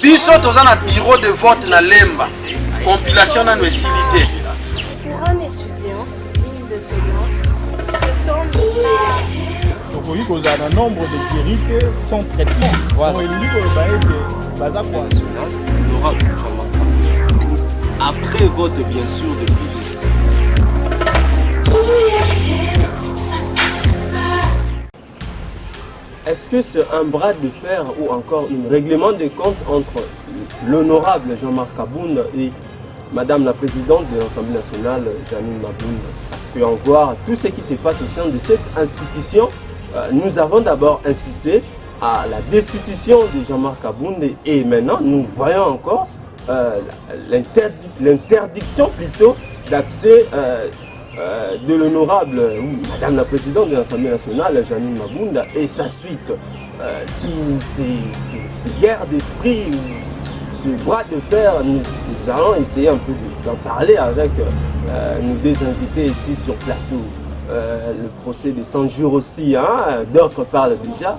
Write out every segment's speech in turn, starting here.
biso toza na bureau de vote na Lemba. Compilation na nosilité. Pour un étudiant digne de ce nom, ce temps donc oui, qu'on a un nombre de guérités sans traitement. Voilà. Donc il dit que baza quoi honorable. Après vote bien sûr de public. Est-ce que c'est un bras de fer ou encore un règlement de compte entre l'honorable Jean-Marc Kabound et Madame la Présidente de l'Assemblée nationale, Janine Mabound? Parce qu'en voir tout ce qui se passe au sein de cette institution, nous avons d'abord insisté à la destitution de Jean-Marc Kabound et maintenant nous voyons encore l'interdiction plutôt d'accès de l'honorable Madame la Présidente de l'Assemblée nationale, Janine Mabound, et sa suite, tous ces guerres d'esprit, ce bras de fer, nous allons essayer un peu d'en parler avec nos deux invités ici sur plateau. Le procès des 100 jours aussi, hein, d'autres parlent déjà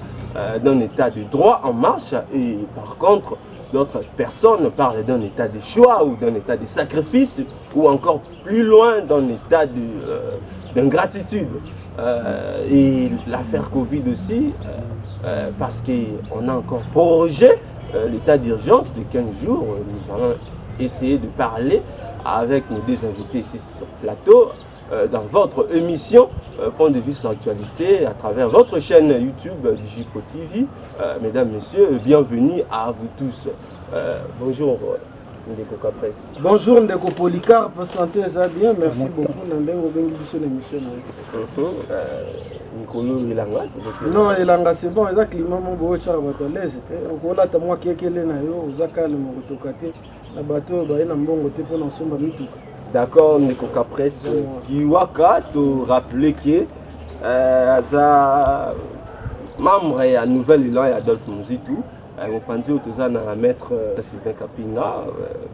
d'un état de droit en marche, et par contre, d'autres personnes parlent d'un état de choix ou d'un état de sacrifice ou encore plus loin d'un état d'ingratitude. Et l'affaire Covid aussi, parce qu'on a encore prorogé l'état d'urgence de 15 jours. Nous allons essayer de parler avec nos deux invités ici sur le plateau dans votre émission Point de vue sur l'actualité à travers votre chaîne YouTube du JPO TV. Mesdames, Messieurs, bienvenue à vous tous. Bonjour Ndeko Capresse. Bonjour Ndeko Polycarpe, santé ça bien, merci beaucoup. Nandengo bengi biso l'émission. Nikolo Ilanga. Non, Ilanga c'est bon, ça climat mon beau cha bato l'aise. On kola ta moi kekele na yo, uzaka le motokate. Na bato ba ina mbongo te pona somba mituka. D'accord, Ndeko Capresse. Kiwaka to rappeler que ça membre ya nouvelle élan ya Adolphe Muzitu. On pense au toza na maître Sylvain Kapinga,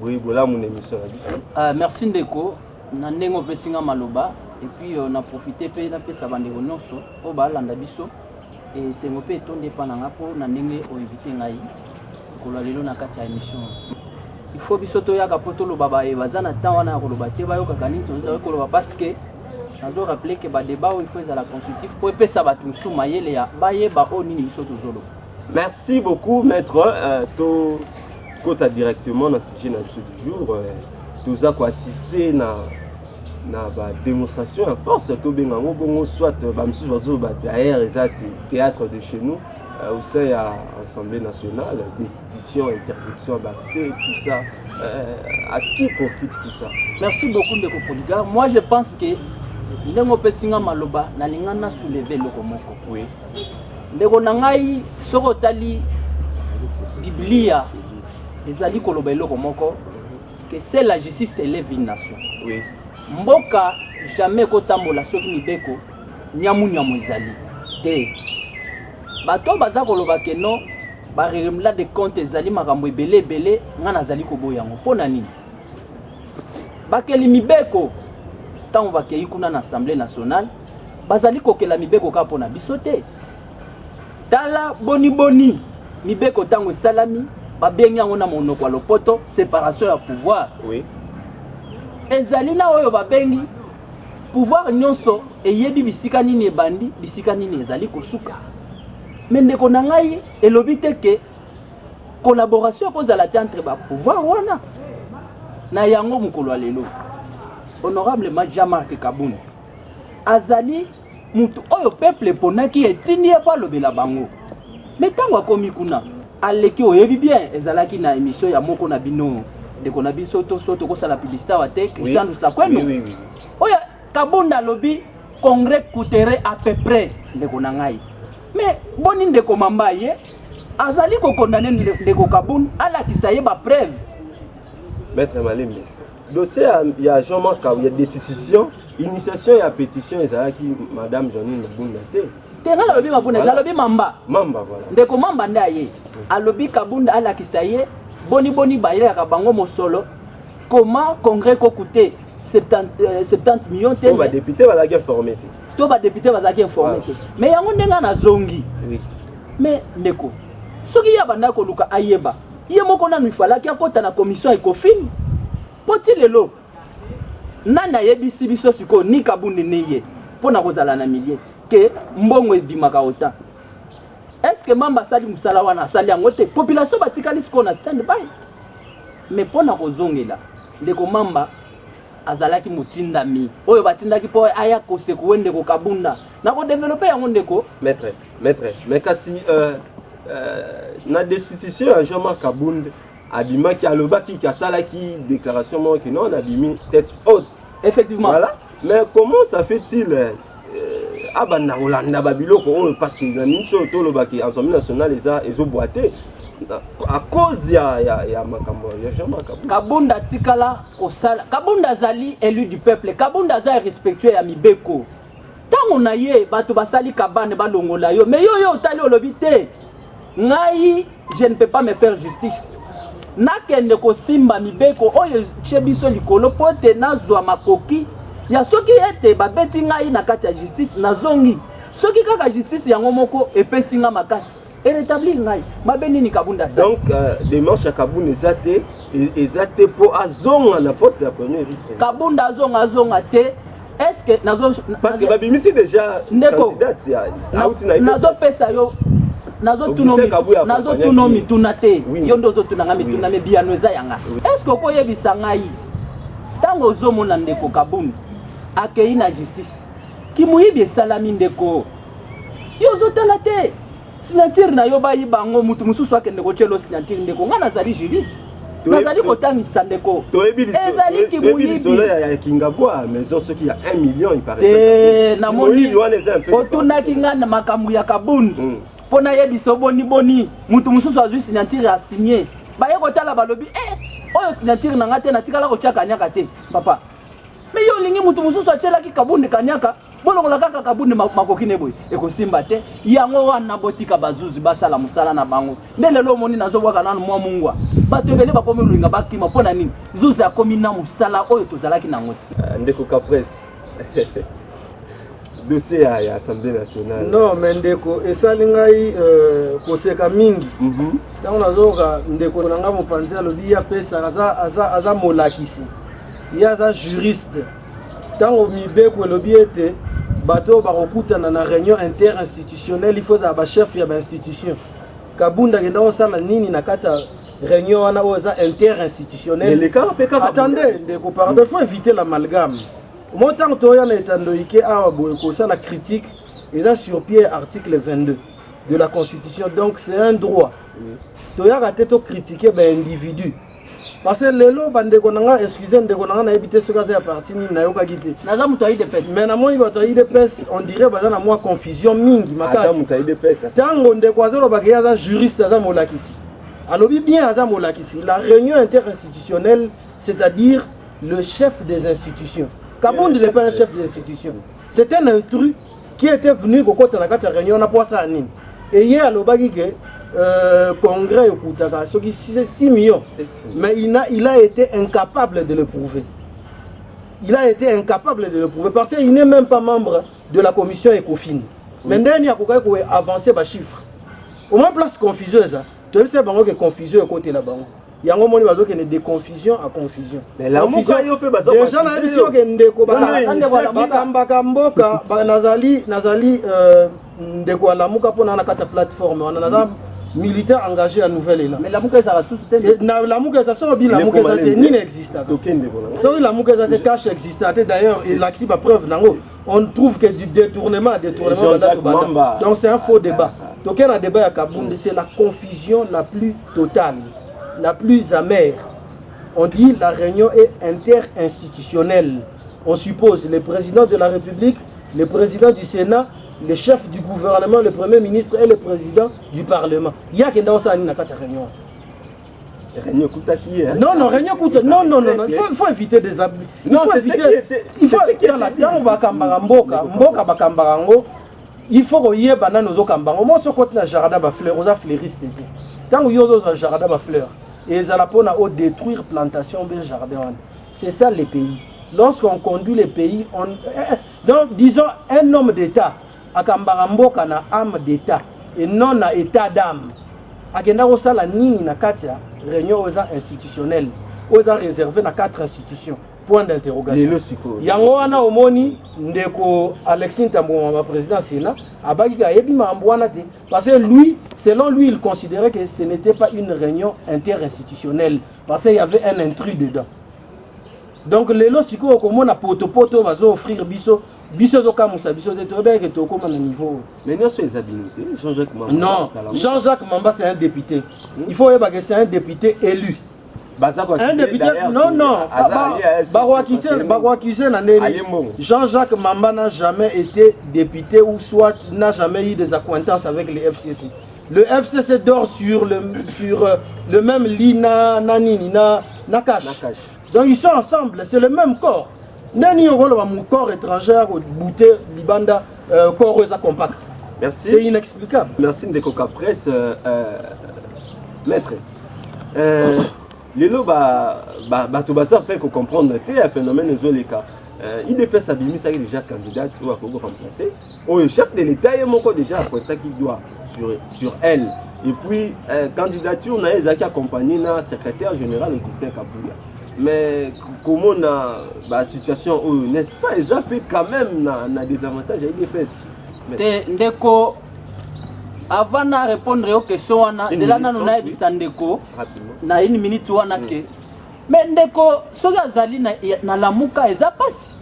bola mon émission na biso. Merci Ndeko, na ndengo pesinga maloba et puis on a profité pe na pesa bandeko nyonso o ba landa biso et c'est mo pe tonde pa na ngapo na ndenge o inviter ngai ko lelo na kati ya émission. Il faut biso to yaka poto lo baba e bazana temps wana ko lo baté ba yo kakani to ko lo parce que nazo rappeler que ba débat il faut la constructif pour pesa ba tumsu mayele ya ba ye ba oni ni biso to zolo. Merci beaucoup, maître. To kota directement dans ce sujet du jour. Nous avons assisté à la démonstration en force. Soit derrière les théâtres de chez nous, au sein de l'Assemblée nationale, destitution, interdiction d'accès, tout ça. À qui profite tout ça? Merci beaucoup, Ndeko Polygar. Moi, je pense que nous avons soulevé le Komoko. Oui. Ndeko nangai soko tali Biblia ezali koloba eloko moko que c'est la justice élève une nation. Oui. Mboka jamais kotambola soki mibeko nyamu ezali te. Bato baza koloba ke non ba règlement de compte ezali makambo ebele nga nazali koboyango pona nini. Bakeli mibeko tango bakei kuna na Assemblée nationale bazali kokela mibeko ka pona biso te. Tala boni mibeko tango salami ba bengi yango na monoko ya lopoto séparation ya pouvoir. Oui. Ezali na oyo ba bengi pouvoir nyonso eyebi bisika nini ebandi bisika nini ezali kosuka. Mais ndeko na ngai elobi te ke collaboration kozala entre ba pouvoir wana na yango mukolo lelo. Honorable Jean-Marc Kabound azali mutu oyo peuple ponaki etini pa lobela bango. Mais tango akomi kuna aleki oyebi bien ezalaki na émission ya moko na bino de konabi soto ko sala publicité wa te Christian Sakweno. Oui. Oya Kabound alobi congrès coûterait à peu près ndeko na ngai. Mais boni ndeko mambaye azali ko condamner ndeko Kabound ala kisaye ba preuve. Maître Malembe. Dossier il y a Jean-Marc, il y a décision, initiation et pétition ezalaki Madame Janine Mabound te. Tenga alobi Mabound, alobi Mamba. Mamba voilà. Ndeko Mamba ndaye. Alobi Kabound ala kisaye boni bayela ka bango mosolo. Comment congrès ko coûter 70 millions te. On va député bazaki informé te. To ba député bazaki informé te. Mais yango ndenga na zongi. Oui. Mais ndeko. Soki ya banda ko luka ayeba. ye moko nanu ifalaki akota na commission ekofini poti lelo nana yebisi biso siko ni Kabunda neye pona kozala na milier ke mbongo ebimaka ota. Est-ce que mamba sali musala wana sali yangote population batikali siko na stand by mais pona kozongela ndeko mamba azalaki mutindami oyo batindaki po aya koseko wende ko Kabunda na ko développer yango ndeko maître mais kasi na destitution à Jean-Marc Kabunda abimaki alobaki kasalaki déclaration mo que non abimi tête haute effectivement voilà mais comment ça fait-il abana Rolanda babiloko parce que na minso to lobaki Assemblée nationale ezo boité à cause ya makambo ya Jean-Marc Kabunda tikala kosala Kabunda zali élu du peuple Kabunda za respectueux ya mibeko tango na ye bato basali kabane balongola yo mais yo otali olobite ngai je ne peux pas me faire justice nakende ko simba mibeko oyo chebiso likolo pote nazwa makoki ya soki ete babeti ngai na kati ya justice nazongi soki kaka justice yango moko epesinga makasi et rétablir ngai mabeni ni Kabunda ça donc démarche à Kabunda ezate po azonga na poste ya premier vice-président Kabunda azonga te est-ce que parce que babimisi déjà candidat ya nazo pesa yo nazo tuno mituna te yo ndozo tunanga mituna me biano eza yanga est-ce que koyebisa ngai tango ozomona ndeko Kabunda akei na justice ki muyibi salami ndeko yo zotala te signature na yo bayi bango mutu mususu akende ko chelo signature ndeko ngana zali juriste nazali kotangisa ndeko ezali ki muyibi ya Kingabwa maison ce qui a 1 million il paraît na moni otunaki ngana makambu ya Kabunda pona yebiso boni mutu mususu azwi signature a signé baye kotala balobi oyo signature na ngate na tikala ko chaka nyaka te papa mais yo lingi mutu mususu achelaki Kabunda kanyaka bolongola kaka Kabunda makoki ne boy ekosimba te yango wana botika bazuzi basala musala na bango ndelelo moni nazobwaka nanu mwa mungwa bato ebele bakomi luinga bakima pona nini zuzi akomi na musala oyo tozalaki nango te ndeko Kapres dossier à l'Assemblée nationale. Non, mais ndeko esali ngai koseka mingi. Tango nazoka ndeko nanga mopanzi alobi ya pesa aza molakisi. Ya aza juriste. Tango mibeko elobi ete bato bakokutana na réunion interinstitutionnelle il faut ba chef ya ba institution. Kabunda kenda osala nini na kati ya réunion wana oza interinstitutionnelle. Attendez, ndeko pardon, faut éviter l'amalgame. Montant toya na etandoike awa boye ko ça la critique et sur pied article 22 de la Constitution donc c'est un droit. Toya raté to critiquer ben individu. Parce que lelo bandeko nanga excusez ndeko nanga na ebité ce cas ya parti ni na yoka gité. Naza mutayi de pes. Mais na moni batayi de pes on dirait bazana moi confusion mingi makasi. Naza mutayi de pes. Tango ndeko azolo bakaya za juriste za molakisi. Alobi bien za molakisi la réunion interinstitutionnelle c'est-à-dire le chef des institutions. Kabunda n'est pas un chef d'institution. C'est un intrus qui était venu au côté de la réunion na poisa anine. Et hier alobaki que congrès okutaka soki 6 millions. Mais il a été incapable de le prouver. Il a été incapable de le prouver parce qu'il n'est même pas membre de la commission Ecofin. Maintenant il y a ko avancer ba chiffre. Au moins place confuseuse. Tu sais bango que confusion côté là bango. Yango moni bazo que de confusion à confusion. Mais la muka yo pe bazo déjà na biso ke ndeko bakamba mboka nazali ndeko la muka pona na kata plateforme on a militaire engagé à nouvelle là. Mais la muka ça sous système. Na la muka ça so bi la muka ça ni n'existe pas. So la muka ça cache existe d'ailleurs et l'axi ba preuve nango on trouve que du détournement donc c'est un faux débat. Donc un débat à Kabunda c'est la confusion la plus totale. La plus amère. On dit la réunion est interinstitutionnelle. On suppose le président de la République, le président du Sénat, le chef du gouvernement, le premier ministre et le président du Parlement. Il y a quelqu'un qui a une réunion. Non, réunion coûte. Non. Il faut éviter des abus. Il faut éviter la il faut qu'il y ait banane aux cambango. Moi, ce côté na jardin ba fleur, aux fleuristes. Tant que yozo za jardin ba fleur, et ça la pona au détruire plantation bien jardin. C'est ça les pays. Lorsqu'on conduit les pays, donc disons un homme d'État, à Kambarambo na âme d'État et non à état d'âme. Agenda osala nini na katia réunion institutionnelle aux réservé à 4 institutions. Point d'interrogation. Yango wana omoni ndeko Alexis Tambouama président Sénat abaki ka yebi mambwana te parce que lui selon lui il considérait que ce n'était pas une réunion interinstitutionnelle parce qu'il y avait un intrus dedans. Donc lelo siko komona poto bazo offrir biso zo kamusa biso te tobe ke to koma na niveau. Mais non c'est habilité Jean-Jacques Mamba. Non, Jean-Jacques Mamba c'est un député. Il faut que c'est un député élu. Un député, non, Jean-Jacques Mamba n'a jamais été député ou soit n'a jamais eu des accointances avec le FCC. Le FCC dort sur le même lit na Nakash. Donc ils sont ensemble, c'est le même corps. Nani yogolo mon corps étranger au bouté libanda corps compact. Merci. C'est inexplicable. Merci de Coca Presse maître. Lelo bato baza fait comprendre que le phénomène ezoleka IDPS abimisa déjà candidate ou à remplacer au chef de l'État est mon déjà apporté qui doit sur elle et puis candidature na ezaki accompagné na secrétaire général Augustin Kabuya mais comment la situation n'est-ce pas ils ont quand même na des avantages à IDPS ndeko avant de répondre aux questions, c'est là que nous avons na une minute. Mais ndeko, ce que na lamuka ezapasi.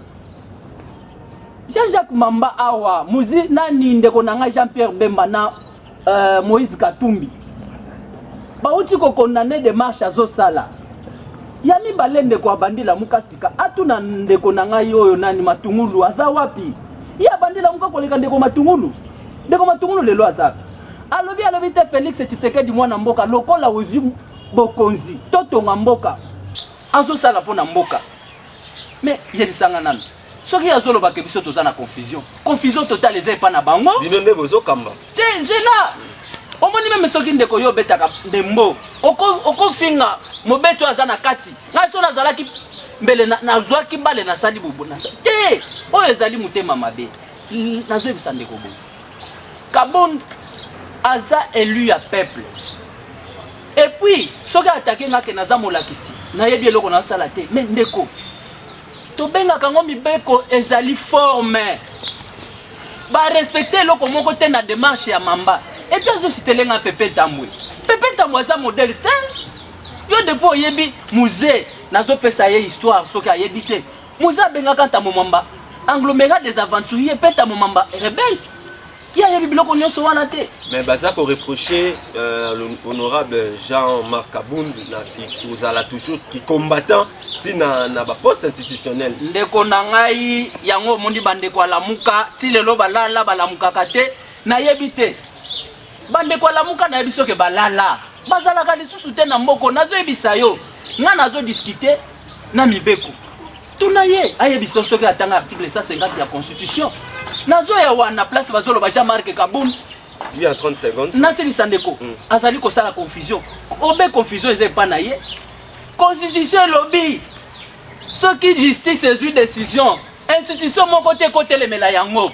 Jean-Jacques Mamba awa, muzi nani ndeko nanga Jean-Pierre Bemba na Moïse Katumbi. Ba uti ko condamné de marche azo sala. Yami balende ko abandi lamuka sika. Atuna ndeko nanga yoyo nani Matungulu aza wapi? Ya bandi lamuka koleka ndeko Matungulu. Ndeko Matungulu lelo aza. Alobi te Félix Tshisekedi mwana mboka lokola ozi bokonzi totonga mboka azo sala pona mboka mais yelisanga nanu soki azolo ba kebiso tozana confusion totale eza pa na bango bino nde bozo kamba te zela omoni même soki ndeko yo betaka ndembo oko finga mobeto azana kati ngaso nazalaki mbele na zwaki bale na sali bubu na te oyo ezali mutema mabe nazo ebisa ndeko bo Kabon Aza élu à peuple. Et puis, ce qui a attaqué naza molakisi, na yebi eloko na sala te, mais ndeko. To benga kango mibeko ezali forme. Ba respecter eloko moko te na démarche ya Mamba. Et puis azo sitelenga Pepe Tambwe. Pepe Tambwe za modèle te. Yo depo yebi musée nazo pesa ye histoire ce qui a yebi te. Musée benga kanta Mamba. Agglomérat des aventuriers Peta Mamba rebelle. Il y a des blocs qui sont en tête. Mais ça pour reprocher l'honorable Jean-Marc Abound qui vous a toujours qui combattant ti na ba poste institutionnel. Ndeko nangai yango mondi bande kwa lamuka ti lelo balala balamuka kate na yebite. Bande kwa lamuka na yebiso ke balala. Bazala ka lisusu te na mboko nazo yebisa yo. Nga nazo discuter na mibeko. Tunaye ayebiso soki atanga article 150 ya constitution. Nazo ya wana place bazolo ba Jean-Marc Kaboun. Lui en 30 secondes. Nasili Sandeko. Azali ko sala confusion. Obe confusion eze pa na ye. Constitution lobby. Soki justice ezui décision. Institution mon côté lemela yango.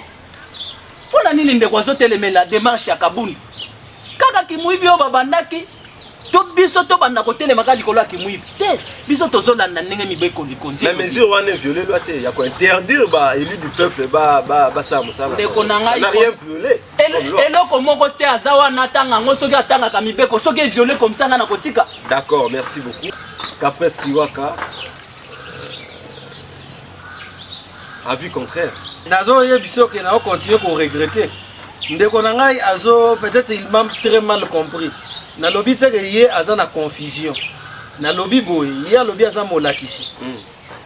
Pona nini ndeko zo telemela démarche ya Kaboun. Kaka kimuibi o babandaki. To biso to banda ko telemaka likolo kimuibi. Te biso tozolanda ndenge mibeko likonzi. Mais mesure wana violé loi te ya ko interdire ba élu du peuple ba ça musala. Ndeko nanga n'a rien violé. Eloko moko te azawa natanga ngo soki atanga ka mibeko soki violé comme ça na kotika. D'accord, merci beaucoup. Kapres Kiwaka avis contraire. Nazo yebiso ke na continuer ko regretter. Ndeko nangai azo peut-être il m'a très mal compris. Na lobby te ke yé azana confusion. Na lobby boy, yé lobby aza molakisi.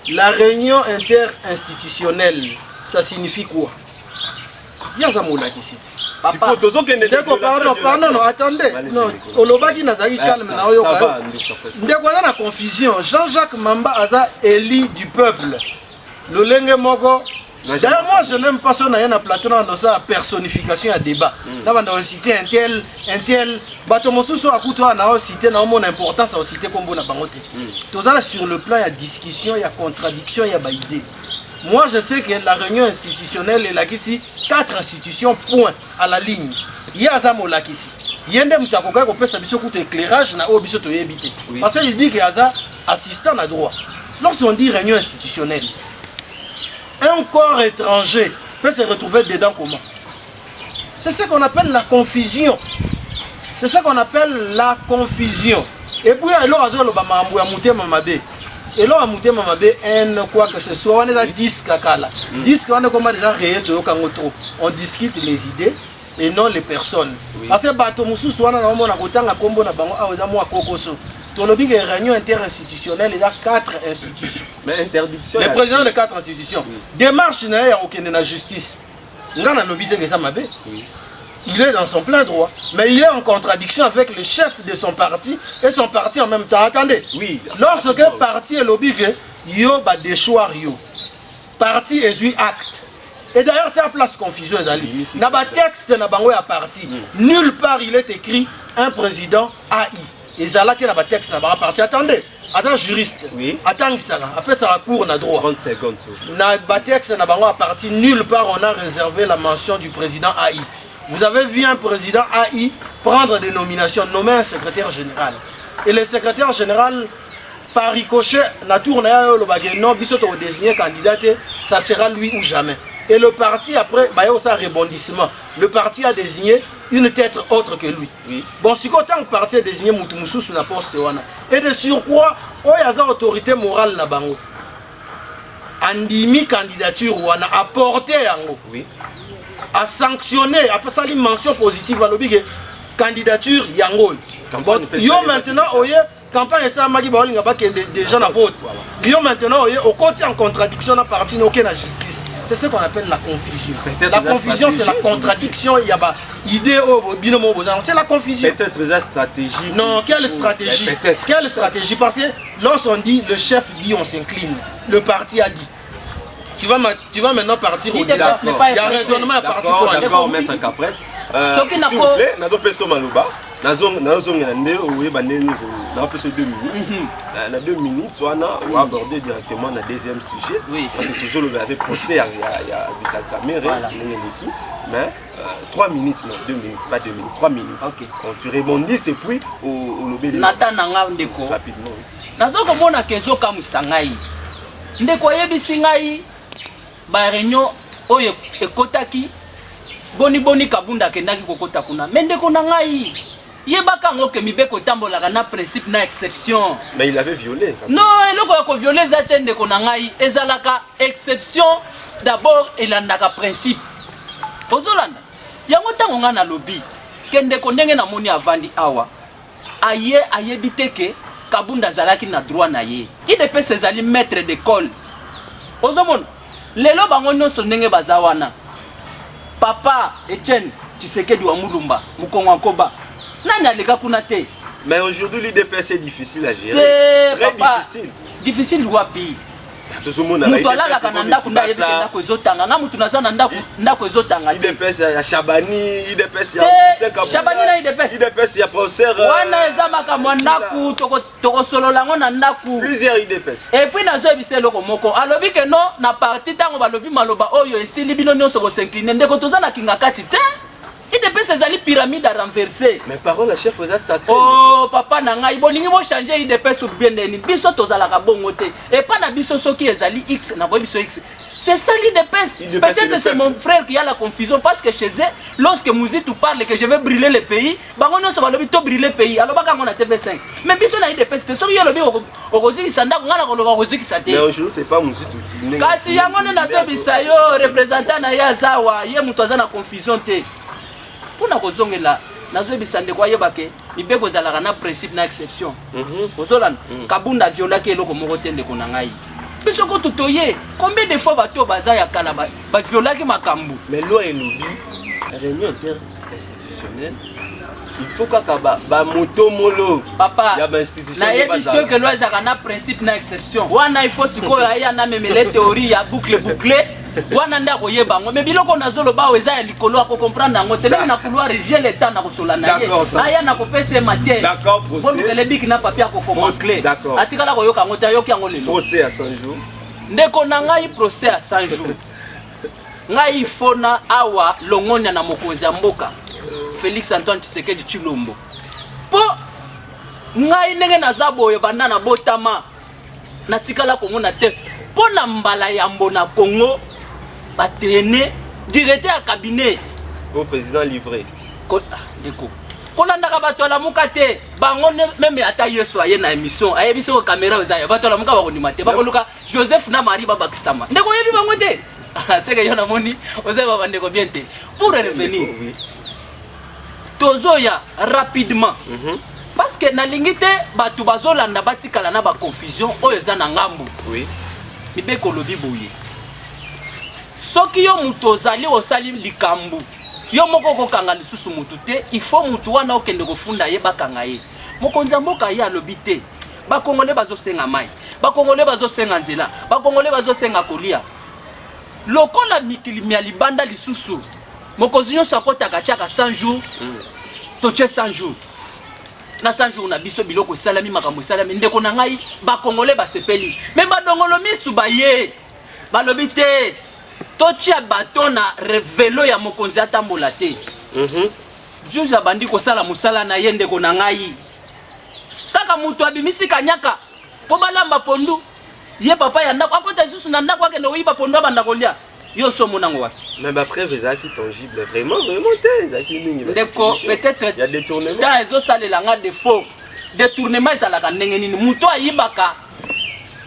La réunion interinstitutionnelle, ça signifie quoi? Yaza molakisi. Papa, pardon, attendez. Non, Olobaki nazaki calme na oyoka. Ndeko aza na confusion. Jean-Jacques Mamba aza élu du peuple. Lolenge moko. D'ailleurs, moi je n'aime pas ça na plateau dans sa personnification à débat. Là on doit citer un tel bato mosusu akuto na citer na mon importance à citer comme na bangote. Tout ça sur le plan il y a discussion, il y a contradiction, il y a ba idée. Moi je sais que la réunion institutionnelle est là ici 4 institutions point à la ligne. Il y a Zamo là ici. yende mutakoka ko pesa biso kutu éclairage na obiso to yebité parce qu'il dit que aza assistant à droit. Lorsqu'on dit réunion institutionnelle, un corps étranger peut se retrouver dedans comment? C'est ce qu'on appelle la confusion. C'est ce qu'on appelle la confusion. Et puis alors azolo ba mambo ya mutema mabe. Et là, quoi que ce soit, on est à 10 kakala. 10 on est comment déjà réel to yokangoto. On discute les idées et non les personnes. Parce que bato musu soana na mona kotanga kombo na bango aza mo akokoso. To lobi que réunion interinstitutionnelle, il y a 4 institutions. Mais interdiction. Les présidents de 4 institutions. Démarche na ya aucune na justice. Ngana lobi te que ça mabe. Il est dans son plein droit, mais il est en contradiction avec le chef de son parti et son parti en même temps. Attendez, oui. Lorsque le parti est lobby, il y a des choix. Parti est acte. Et d'ailleurs, tu as place confusion. Il y a un texte dans le parti. Nulle part il est écrit un président AI. Et ça là, il y a un texte dans le parti. Attendez, attends, juriste. Oui. Attends, ça là. Après, ça court, on a droit. 30 secondes. Dans le texte dans le parti, nulle part on a réservé la mention du président AI. Vous avez vu un président AI prendre des nominations, nommer un secrétaire général. Et le secrétaire général, par ricochet, la tourne non, bisoto désigné candidat, ça sera lui ou jamais. Et le parti, après, il y a un rebondissement. Le parti a désigné une tête autre que lui. Oui. Bon, si autant que le parti a désigné Moutoumoussou sous la poste, et de surcroît, il y a une autorité morale na bango. Andimi candidature ou a apporté yango. Oui. A sanctionné, après ça, une mention positive à l'objet candidature yango. Yo maintenant, oye, campagne ça m'a dit des gens à vote. Yo maintenant, oye, au côté en contradiction à partir aucune justice. C'est ce qu'on appelle la confusion. La confusion, c'est la contradiction. Il y a pas idée au binomo. C'est la confusion. Peut-être la stratégie. Non, quelle stratégie? Quelle stratégie? Parce que lorsqu'on dit le chef dit on s'incline, le parti a dit. Tu vas maintenant partir au débat. Il y a un raisonnement à partir pour d'accord, maître Capresse. S'il vous plaît, nous avons fait Maloba. Nous avons 2 minutes. Dans 2 minutes, on va aborder directement le deuxième sujet. Parce que toujours le procès à Vital Caméra. Mais 3 minutes, non, 2 minutes, pas 2 minutes, 3 minutes. Okay. Quand tu rebondis, c'est puis au lobby. Nathan Ndeko. Rapidement. Nazo komona kezo kamusangai. Ndeko yebisi ngai ba réunion oyo ekotaki boni kabunda kendaki kokota kuna. Mais ndeko na ngai yebaka ngo ke mibeko tambolaka na principe na exception. Mais il avait violé. Non, eloko ya ko violer za ndeko na ngai ezalaka exception d'abord elandaka principe. Ozolanda yango tango nga na lobby kende ko ndenge na moni avandi awa ayebite ke kabunda zalaki na droit na ye idp sezali maître d'école ozomona lelo bango nyonso ndenge bazawana papa Etienne Tshisekedi wa Mulumba mukongo akoba nani aleka kuna te. Mais aujourd'hui l'IDP c'est difficile à gérer. Très papa, difficile wapi mutu alalaka na ndako nda yebeke ndako ezotanga nga mutu naza na ndako ezotanga IDPS ya Chabani, IDPS ya Chabani na IDPS ya professeur wana eza makambo ndaku tokosolola ngo na ndaku plusieurs IDPS. Et puis nazo ebise eloko moko alobi ke non na parti tango balobi maloba oyo esili bino nyonso kosincline ndeko toza na kinga kati te IDP ezali pyramide à renverser. Mais parole la chef eza sacré. Oh papa na ngai bolingi bo changer IDP sur bien deni biso tozalaka bongo te et pas na biso soki ezali X na biso X. C'est ça l'IDP. Peut-être c'est mon frère qui a la confusion parce que chez eux lorsque Mouzitou parle que je vais brûler le pays, bango nyonso balobi to brûler le pays. Alors baka ngona TV5. Mais biso na IDP c'est soki yo lobi okozi sanda ngana ko loba okozi kisate. Mais aujourd'hui c'est pas Mouzitou qui n'est. Kasi yango na zo bisayo représentant na ya zawa ye mutu aza na confusion te. Pour kozongela nazo bisande kwa yebake mibeko zalaka na principe na exception. Ozolana kabunda violaki eloko moko te ndeko na ngai. Biso ko tutoye combien de fois bato baza ya kala ba violaki makambu. Mais loi et lobby réunion interinstitutionnelle il faut ka moto molo papa ya ba institution na yebiso que loi zaka na principe na exception. Wana il faut sikoyo aya na memele théorie ya boucle wana nda koyeba ngo mais biloko nazolo ba weza ya likolo ako comprendre ngo tele na couloir j'ai le temps na kosola na ye aya na kopesa matière d'accord procès pour le bic na papier ako commencer d'accord atikala koyoka ngo ta yoki ngo lelo procès à 100 jours ndeko na ngai procès à 100 jours ngai fona awa longonya na mokonzi ya mboka Félix Antoine Tshisekedi Tshilombo po ngai ndenge naza boye banda na botama natikala komona te po na mbala yambo na Congo batraîner directeur ya cabinet au président livré ndeko kolandaka bato la muka te bango même ata Yesu aye na émission aye biso caméra ozayo bato la muka bakondima te bakoluka Joseph na Marie babakisama ndeko yebi bango te c'est que yona moni ozayo babandeko bien te pour revenir tozoya rapidement parce que na lingite bato bazolanda batikala na ba confusion oyo eza na ngambu oui mibeko lobi boye soki yo mutu ozali osali likambu yo moko kokanga lisusu mutu te il faut mutu wana okende kofunda ye bakanga ye mokonzi mboka ye alobi te bakongole bazosenga mai bakongole bazosenga nzela bakongole bazosenga kolia lokola mikili ya libanda lisusu mokonzi nyonso akotaka tiaka 100 jours toche 100 jours na 100 jours na biso biloko esalami makambo esalami ndeko na ngai bakongole basepeli me badongolo misu baye balobi te totia bato na revelo ya mokonzi atambola te juge abandi kosala musala na ye ndeko na ngai kaka mutu abimisi kanyaka po balamba pondu ye papa ya ndako akota lisusu na ndako akende oyiba pondu abanda kolia yo so monango wapi mais après ezaki tangible vraiment te ezaki mingi ndeko peut-être ya détournement ta ezosalela nga défaut détournement ezalaka ndenge nini mutu ayibaka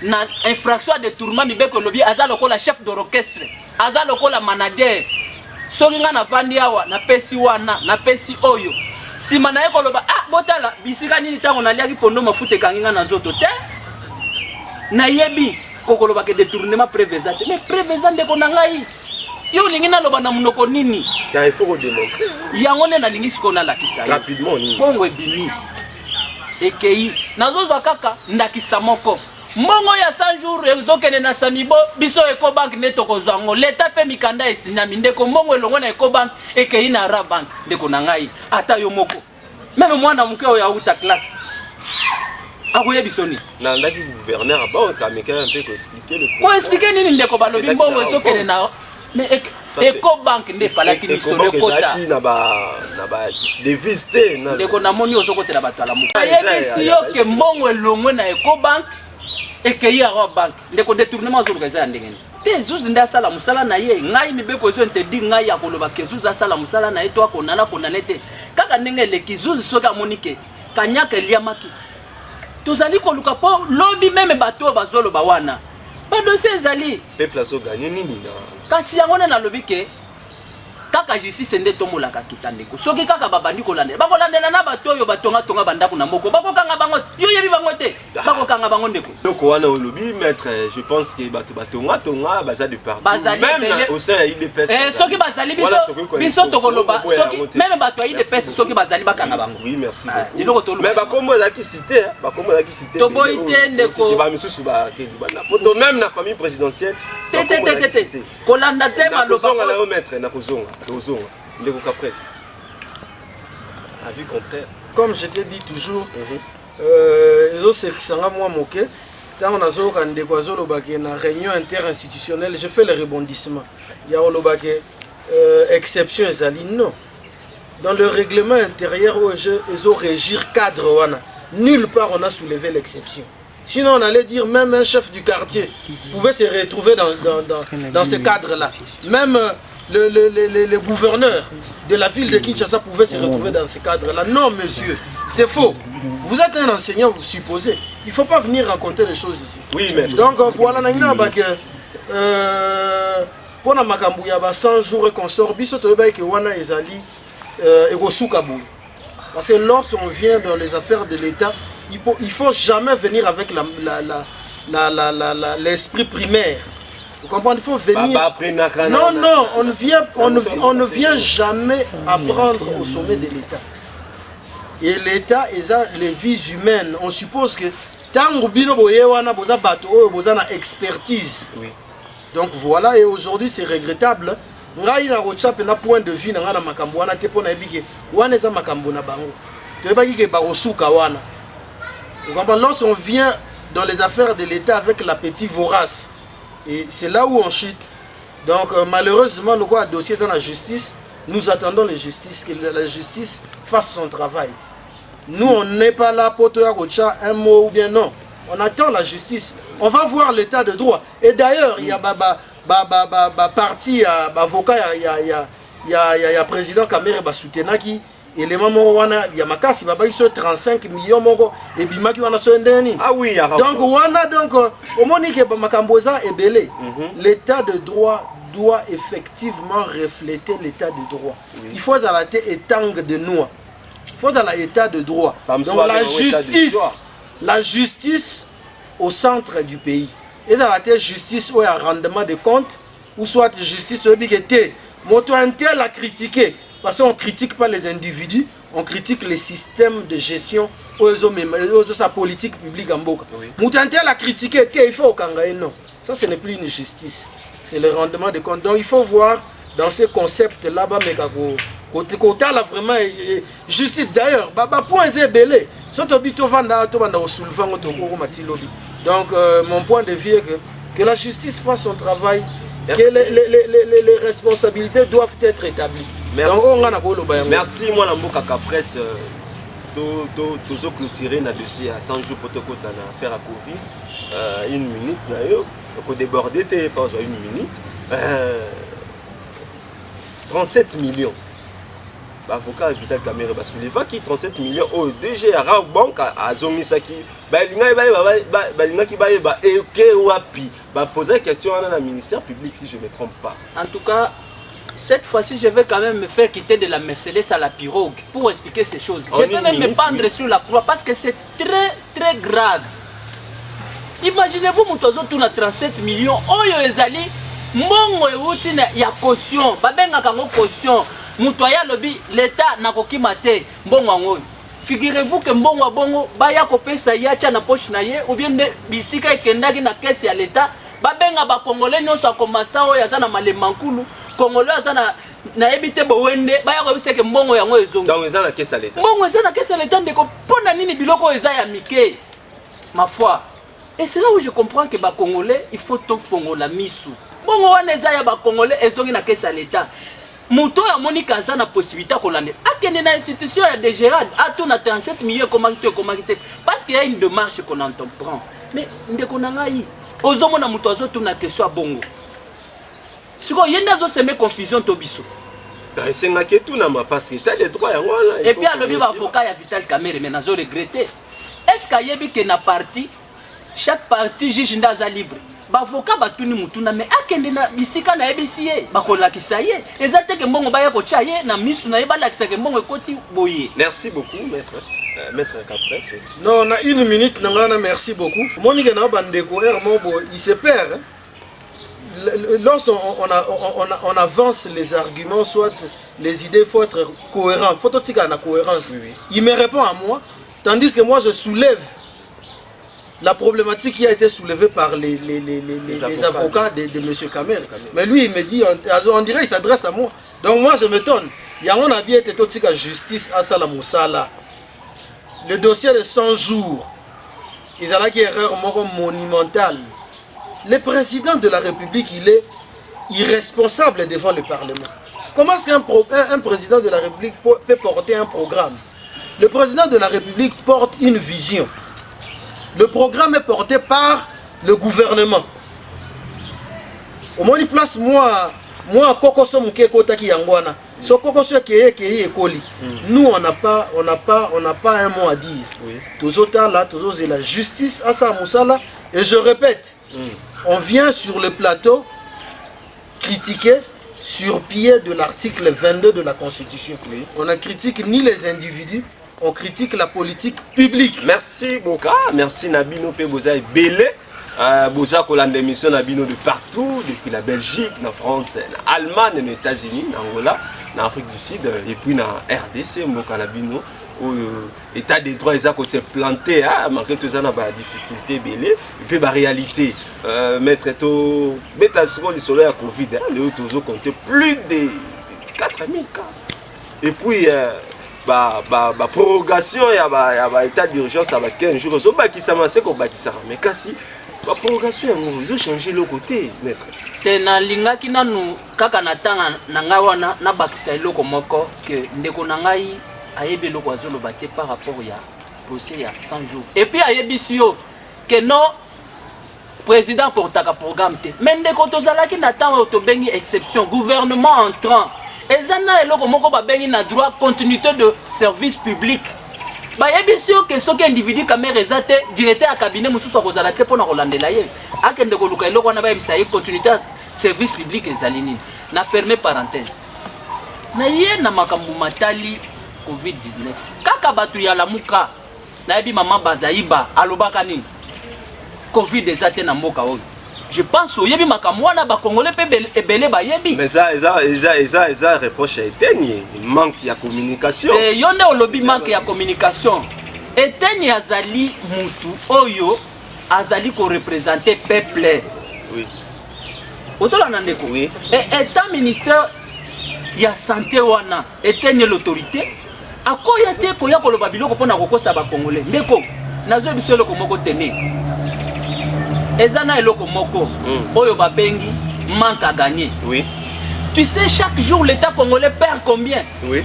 na infraction à détournement mibeko lobi aza lokola chef d'orchestre aza lokola manager soki nga na vandi awa na pesi wana na pesi oyo sima na ye koloba botala bisika nini tango naliaki pondo mafuta ekangi nga na nzoto te nayebi kokoloba ke détournement préveza te mais préveza ndeko na ngai yo olingi naloba na monoko nini il faut redémontrer yango nde nalingi sikoyo nalakisa rapidement nini bongo ebimi ekei nazozwa kaka ndakisa moko mbongo ya 100 jours ezokende na Samibo biso Ecobank nde tokozwa ngo leta pe mikanda esinyami ndeko mbongo elongo na Ecobank ekei na Rabank ndeko na ngai ata yo moko même mwana muke oyo auta classe akoyebi soni na ndaki gouverneur aba ameka un peu expliquer le ko expliquer nini ndeko balobi mbongo ezokende na mais Ecobank nde falaki ni solo kota na ba devise te ndeko na moni ozokotela batala muke ayebi si yo ke mbongo elongo na Ecobank ekei ya bank ndeko détournement azoluka eza ndengeni te zuzi nda sala musala na ye ngai mibeko ezo interdit ngai ya koloba ke zuzi asala musala na ye to akonana te kaka ndenge leki zuzi soki amonike kanyaka eliamaki tozali koluka po lobi meme bato bazoloba wana badosie ezali peuple azoganye nini na kasi yango nde nalobi ke kaka justice nde tomolaka kita ndeko soki kaka babandi kolandela bakolandela na bato oyo batonga bandako na moko bakokanga bango te yo yebi bango te bakokanga bango ndeko loko wana olobi maître je pense que bato batonga baza de partout même au sein ya IDPS soki bazali biso tokoloba soki même bato ya IDPS soki bazali bakanga bango oui merci beaucoup mais bakombo ezalaki cité toboyi te ndeko bamisusu bakeli poto même na famille présidentielle te kolanda te maloba na maître na kozonga ndeko ka presse avis contraire comme je t'ai dit toujours ezosekisanga mwa moke ntango nazoyoka ndeko azolobake na réunion interinstitutionnelle je fais le rebondissement ya olobake exception ezali non dans le règlement intérieur ezorégir cadre wana nulle part on a soulevé l'exception. Sinon on allait dire même un chef du quartier pouvait se retrouver dans ce cadre-là. Même le gouverneur de la ville de Kinshasa pouvait se retrouver dans ce cadre-là. Non monsieur, c'est faux. Vous êtes un enseignant, vous supposez. Il ne faut pas venir raconter des choses ici. Oui, mais... Donc voilà, pour la makambu ya 100 jours et qu'on sort, biso toyeba ke wana ezali ekosukabu. Parce que lorsqu'on vient dans les affaires de l'État, il faut jamais venir avec l'esprit primaire. Vous comprenez? Il faut venir. Non, non, on ne vient jamais apprendre au sommet de l'État. Et l'État, les vies humaines. On suppose que tant bino boyewana boza bato oyo boza na expertise. Oui. Donc voilà, et aujourd'hui c'est regrettable. Ngai na rocha na point de vue na ngana makambo wana te pona ebike wana eza makambo na bango. Toyebaki ke barosuka wana. Vous comprenez? Lorsqu'on vient dans les affaires de l'État avec l'appétit vorace, et c'est là où on chute. Donc malheureusement le dossier dans la justice, Nous attendons la justice, que la justice fasse son travail. Nous, on n'est pas là pour te dire un mot ou bien non. On attend la justice. On va voir l'état de droit. Et d'ailleurs, il y a parti, avocat, il y a président Kamere Basoutenaki. Et les mamans, il y a Makasi, il y a 35 millions et Bimaki, on a ce ndeni. Ah oui, donc, au Monique, Makamboza est belé. L'état de droit doit effectivement refléter l'état de droit. Oui. Il faut arrêter étang de noix. Il faut dans l'état de droit. Donc la justice au centre du pays. Et ça la justice où il y a un rendement de compte, ou soit justice où il y a moto intel à critiquer. Parce qu'on ne critique pas les individus, on critique les systèmes de gestion ou sa politique publique en Boka. Moto intel à critiquer, il faut au Kangaï, non. Ça, ce n'est plus une justice. C'est le rendement de compte. Donc il faut voir dans ces concepts là-bas, mais côté là vraiment justice d'ailleurs. Point est belé. Donc mon point de vue est que la justice fasse son travail, merci. Que les responsabilités doivent être établies. Merci. Donc, merci moi la Mboka presse toujours clôturer na dossier à 100 jours pour te côté na faire à Covid. Une minute na yo. Donc on débordait pas une minute. 37 millions. L'avocat Vital Kamere Basouleva qui 37 millions au DG Arab Bank à Zomisaki. Balinga qui ba eke wapi. Ba poser question à la ministère public si je ne me trompe pas. En tout cas, cette fois-ci, je vais quand même me faire quitter de la Mercedes à la pirogue pour expliquer ces choses. Je vais même me pendre sur la croix parce que c'est très très grave. Imaginez-vous, Moutozo tourne à 37 millions. Oyo ezali, mongo euti ya caution. Babenga kango caution. Moutoya lobi, l'État n'a koki mate. Mbongo angoy. Figurez-vous que mbongo bongo, baya kopesa yacha na poche na ye, ou bien bisika ekendaki na caisse ya l'État. Babenga ba Congolais nyonso akomasa oyo aza na malemankulu. Congolais aza na ebite bowende, baya kopesa ke mbongo yango ezongo. Donc eza na caisse ya l'État. Mbongo eza na caisse ya l'État ndeko pona nini biloko eza ya mike. Ma foi. Et c'est là où je comprends que les Congolais, il faut tout faire la mise. Bon, on a des Congolais, ils ont une caisse à l'État. Mouto a moni kaza na possibilité qu'on l'année. A quelle institution il y a des gérants, à tout na 37 millions comment parce qu'il y a une démarche qu'on entreprend. Mais ndeko nangai, ozomo na mouto azo tout na question bongo. Siko yenda zo seme confusion tobiso. C'est ma question na ma parce que tu as des droits. Et puis à l'objet avocat ya Vital Kamere mais nazo regretter. Est-ce qu'il y a que na parti chaque parti juge ndaza libre. Bavoka batuni mutuna mais akende na bisika na ebisiye bakolakisa ye. Ezate ke mbongo baya ko chaye na misu na yeba lakisa ke mbongo ekoti boye. Merci beaucoup maître Capresse. Non, on a une minute nangana merci beaucoup. Monique na bandeko Hermobo, il se perd. Lorsqu'on avance les arguments, soit les idées, il faut être cohérent. Il faut être en cohérence. Oui. Il me répond à moi, tandis que moi je soulève la problématique qui a été soulevée par les avocats de M. Kamere. Mais lui, il me dit, on dirait qu'il s'adresse à moi. Donc moi, je m'étonne. Il y a un bien été toxique à justice à Salamoussala. Le dossier de 100 jours, ils ont une erreur monumentale. Le président de la République, il est irresponsable devant le Parlement. Comment est-ce qu'un président de la République peut porter un programme? Le président de la République porte une vision. Le programme est porté par le gouvernement. Au moins, il place moi, Kokoso Mukeko Taki Yangwana. So Kokoso Keye Ekoli. Nous, on n'a pas un mot à dire. Tous autres là, tous autres, c'est la justice à Samoussala. Et je répète, on vient sur le plateau critiquer sur pied de l'article 22 de la Constitution. On ne critique ni les individus, on critique la politique publique. Merci Boka, merci Nabino Peboza et Belé. Boza Kolande émission Nabino de partout, depuis la Belgique, la France, l'Allemagne, les États-Unis, l'Angola, l'Afrique du Sud et puis la RDC, Boka Nabino. État des droits, ils ont s'est planté, malgré tout ça, on a des difficultés Belé. Et puis la réalité, mettre tout, mettre à ce moment le soleil à Covid, les autres ont compté plus de 4000 cas. Et puis prorogation, il y a état d'urgence à 15 jours. Mais si La prorogation, ils ont changé le côté, maître. Tena lingaki nanu kaka natanga nanga wana na bakisa eloko moko que ndeko nangai ayebi eloko azoloba te par rapport ya procès ya 100 jours. Et puis ayebi sio que non président portaka programme te. Mais ndeko tozalaki natanga to bengi exception gouvernement entrant. Ezana eloko moko ba bengi na droit continuité de service public. Ba yebi sio que soki individu kamera ezate directeur à cabinet mususu akozala te pona kolandela ye. Akende ko luka eloko wana ba yebisa ye continuité service public ezalini. Na fermer parenthèse. Na ye na makambu matali COVID-19. Kaka batu ya lamuka na yebi mama Bazaiba alobaka nini? Covid ezate na mboka oyo. Je pense au yebi makambu wana ba congolais pe ebele ba yebi. Mais ça reproche éteigne, il manque de communication. Et yonde olobi manque ya communication. Éteigne azali mutu oyo azali ko représenter peuple. Oui. Ozola nandeko. Oui. Et état ministère ya santé wana éteigne l'autorité. Akoya te koya koloba biloko pona kokosa ba congolais. Ndeko nazo biso eloko moko tene. Ezana eloko moko oyo ba bengi manque à gagner. Oui. Tu sais chaque jour l'état congolais perd combien? Oui.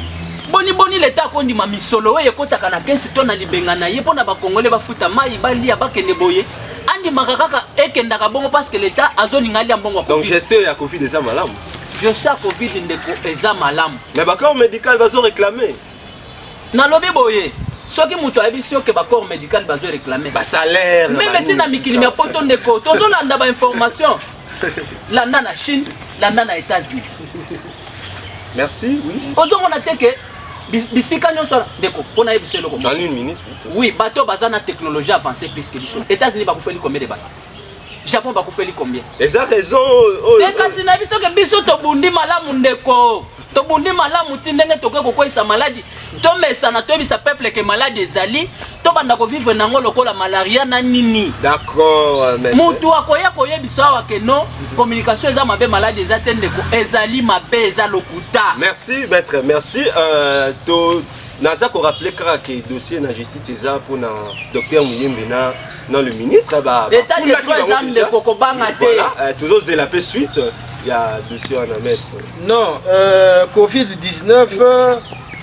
Boni l'état kondi ma misolo oyo kotaka na 15 tonnes libenga na ye pona ba congolais ba futa mai ba lia ba kende boye. Andi makaka ekendaka bongo parce que l'état azolinga lia mbongo. Donc gestion ya Covid eza malamu. Je sais Covid ndeko eza malamu. Mais ba corps médical bazo réclamer. Na lobi boye. Soki mutu ayebi sio ke ba corps médical bazo réclamer. Ba salaire. Même tina mikili ya poto ndeko. Tozolanda ba information. Landa na Chine, landa na États-Unis. Merci, oui. Ozomona teke bisika nyonso ndeko pona yebi sio loko. Dans une minute. Oui, bateau bazana technologie avancée plus que les États-Unis ba kufeli combien de bateaux? Japon ba kufeli combien? Et ça raison. Teka sina biso ke biso to bundi malamu ndeko. To bundi malamu tindenge toke kokoisa maladie. To mesana to bisa peuple ke maladie ezali, to banda ko vivre nango lokola malaria na nini. D'accord, mais mutu akoya koyebiso awa ke non communication eza mabe maladie ezate ndeko ezali mabe eza lokuta. Merci maître, merci. To naza ko rappeler que dossier na justice eza pour na docteur Muyembe na le ministre ba. L'état de droit exam de kokobanga te. Voilà, toujours c'est la paix suite. Il y a dossier à mettre. Non, Covid-19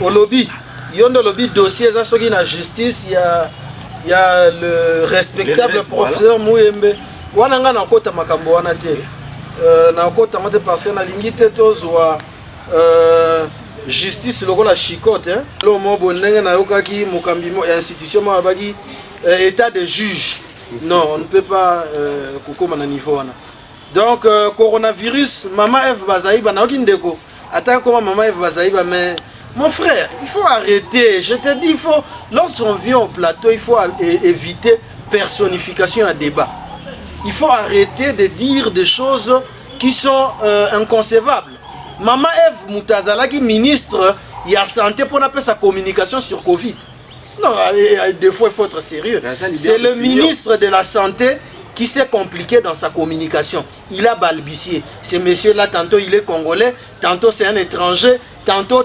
au lobby. Yondo lobby dossier ça soki na justice il y a le respectable professeur Muyembe. Wana nga na kota makambo wana te. Na kota ngote parce que na lingite tozwa justice lokola chicote hein. Lo mo bonenge na yokaki mokambi mo institution mo abaki état de juge. Non, on ne peut pas kokoma na niveau wana. Donc coronavirus maman Eve Bazaiba na okindeko. Attends comment maman Eve Bazaiba mais mon frère, il faut arrêter. Je te dis il faut lorsqu'on vient au plateau, il faut éviter personnification à débat. Il faut arrêter de dire des choses qui sont inconcevables. Maman Eve Moutazala qui ministre il y a santé pour appeler sa communication sur Covid. Non, des fois il faut être sérieux. C'est le ministre de la santé qui s'est compliqué dans sa communication. Il a balbutié. Ce monsieur-là, tantôt il est congolais, tantôt c'est un étranger, tantôt.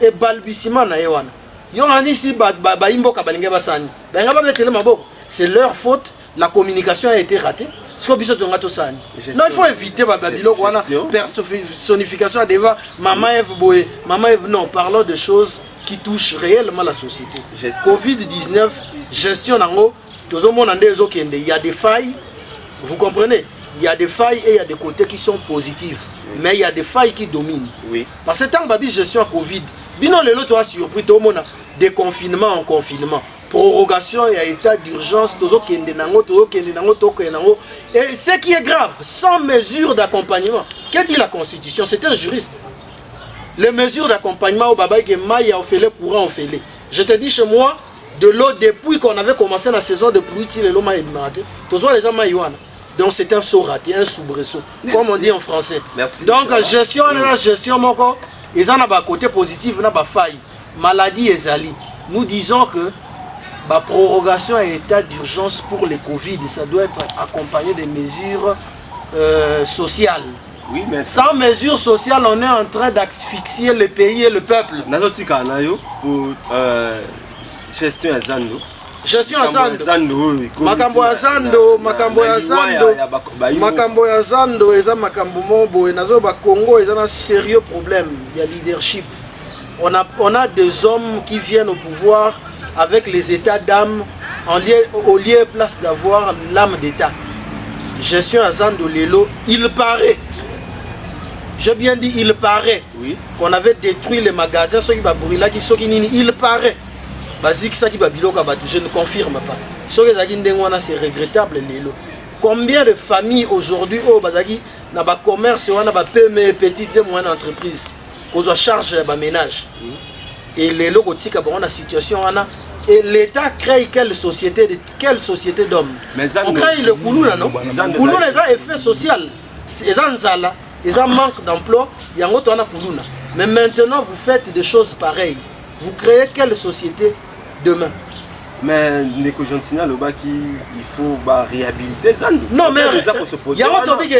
Et balbutiement na yewana. Yonani si baimbo kabalinga basani. Benga ba metele maboko. C'est leur faute. La communication a été ratée. Non, il faut éviter personnification à débat. Maman Eve Boé, Maman Eve, non, parlons de choses qui touchent réellement la société. Covid-19, gestion en haut, il y a des failles, vous comprenez? Il y a des failles et il y a des côtés qui sont positifs. Mais il y a des failles qui dominent. Oui. Parce que tant que gestion Covid, bino le lot a surpris tout le monde de confinement en confinement. Prorogation et état d'urgence, et ce qui est grave, sans mesure d'accompagnement. Qu'est-ce que dit la Constitution? C'est un juriste. Les mesures d'accompagnement au Baba qui maille au fait le courant au fait. Je te dis chez moi, de l'eau depuis qu'on avait commencé la saison de pluie, il l'eau maille maté. Tous les gens maïwana. Donc c'est un saut raté, un soubresaut, comme on dit en français. Merci. Donc gestion, mon corps, ils en ont un côté positif, ils ont pas faille. Maladie et zali. Nous disons que la prorogation à état d'urgence pour les Covid, ça doit être accompagné des mesures sociales. Oui, mais sans mesures sociales, on est en train d'asphyxier le pays et le peuple. Pour gestion à Zando. gestion ya zando makambo ya zando makambo ya zando eza makambo mo boye nazo ba Congo eza na sérieux problème ya leadership. On a des hommes qui viennent au pouvoir avec les états d'âme au lieu place d'avoir l'âme d'état. Gestion à Zando Lelo, il paraît, j'ai bien dit il paraît, qu'on avait détruit les magasins, ceux qui va brûler, il paraît. Basique ça qui va biloka, je ne confirme pas. Ceux qui ont c'est regrettable Lelo. Combien de familles aujourd'hui au Bazaki n'a pas commerce, on n'a pas PME, petites et moyennes entreprises, qu'on a charge de ménage. Et les locaux on a situation et l'État crée quelle société d'hommes. On crée le Koulouna, non? Koulouna est un effet social. C'est un manque d'emploi. Il y a un autre Koulouna. Mais maintenant vous faites des choses pareilles. Vous créez quelle société demain? Mais Neko Gentina le bas il faut réhabiliter ça. Non mais il y a un topic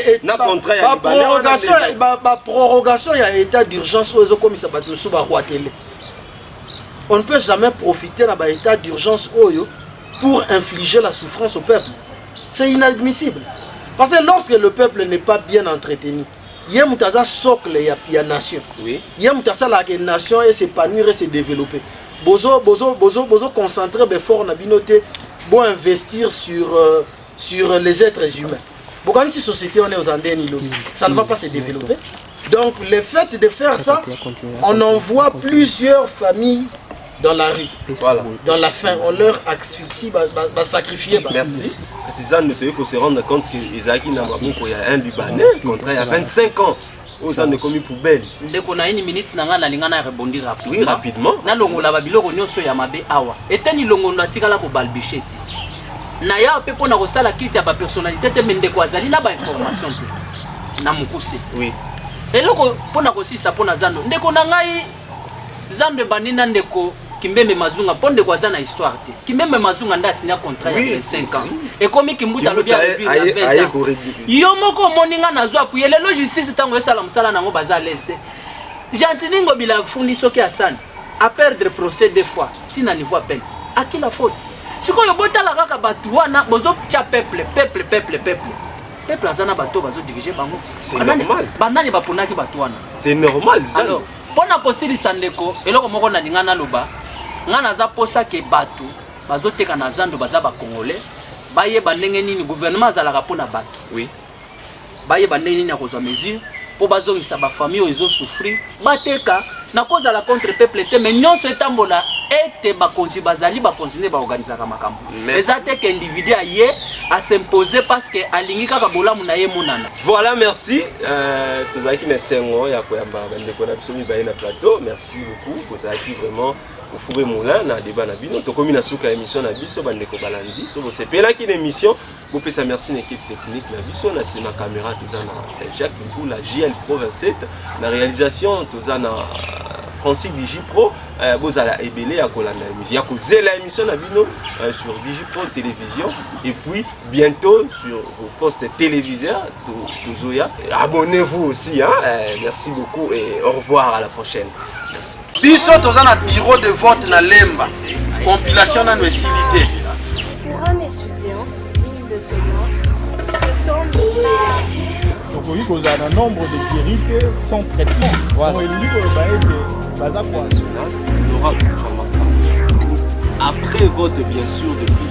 prorogation il y a état d'urgence comme ça va sous roi télé. On ne peut jamais profiter d'un état d'urgence pour infliger la souffrance au peuple. C'est inadmissible. Parce que lorsque le peuple n'est pas bien entretenu, il y a un socle, il y a une nation. Il y a une nation et s'épanouir et se développer. Bozo concentrer fort na binoté pour investir sur les êtres humains. Bon, quand si société on est aux Andennes, ça ne va pas se développer. Donc le fait de faire ça, on envoie plusieurs familles dans la rue, voilà. Dans la faim, on leur asphyxie, va sacrifier. Merci. C'est ça, nous devons se rendre compte qu'Isaac Namabou, il y a un Libanais, contrat il y a 25 ans, aux ans de commis poubelle. Dès qu'on a une minute, on a rebondi rapidement. Oui, rapidement. Na longo la babilo ronyo so ya mabe awa. Eteni longo na tika la ko balbicheti. Na ya pe pona ko sala kiti ya ba personnalité te mende ko azali na ba information te. Na mukuse. Oui. Eloko pona ko sisa pona zando. Ndeko na ngai zando banina ndeko Kimbembe Mazunga ponde kwa zana histoire te. Kimbembe Mazunga nda signa contrat ya 25 ans. Et comme Kimbuta lobi ya 20 ans. Yo moko moninga nazwa puye lelo justice tango esala musala nango baza leste. Jantiningo bila fundi soki asana. A perdre procès deux fois. Tina niveau à peine. À qui la faute? Siko yo bota la kaka batu wana bozo cha peuple. Peuple azana bato bazo diriger bango. C'est normal. Banani baponaki batu wana. C'est normal ça. Alors, pona kosili sandeko eloko moko na lingana loba. Ngana za posa ke batu bazoteka na zando baza ba congolais baye bandenge nini gouvernement azalaka pona batu. Oui. Baye bandenge nini akozwa mesure po bazongisa ba famille ozo souffrir bateka na cause la contre peuple te mais nyonso etambola ete bakonzi bazali bakonzine ba organiser ka makambo. Ezate ke individu aye à s'imposer parce que alingi kaka bolamu na ye monana. Voilà, merci. Tozaki na sengo ya koyamba bandeko na biso mibaye na plateau. Merci beaucoup. Tozaki vraiment au fourré moulin na débat na bino. Tokomi na suka émission na biso bandeko balandi. So bo sepela ki émission. Bo pesa merci na équipe technique na biso na sima caméra tozana Jacques Mbou la JL Pro 27 na réalisation tozana Francis Digipro bozala ebele akolanda émission. Ya kozela émission na bino sur Digipro télévision et puis bientôt sur vos postes téléviseurs Tozoya. Abonnez-vous aussi hein. Merci beaucoup et au revoir à la prochaine. Merci. Biso tozana bureau de vote na Lemba. Compilation na noesilité. Pour un étudiant digne de ce nom, ce temps donc oui, il y a un nombre de guérites sans traitement. Voilà. Après vote bien sûr depuis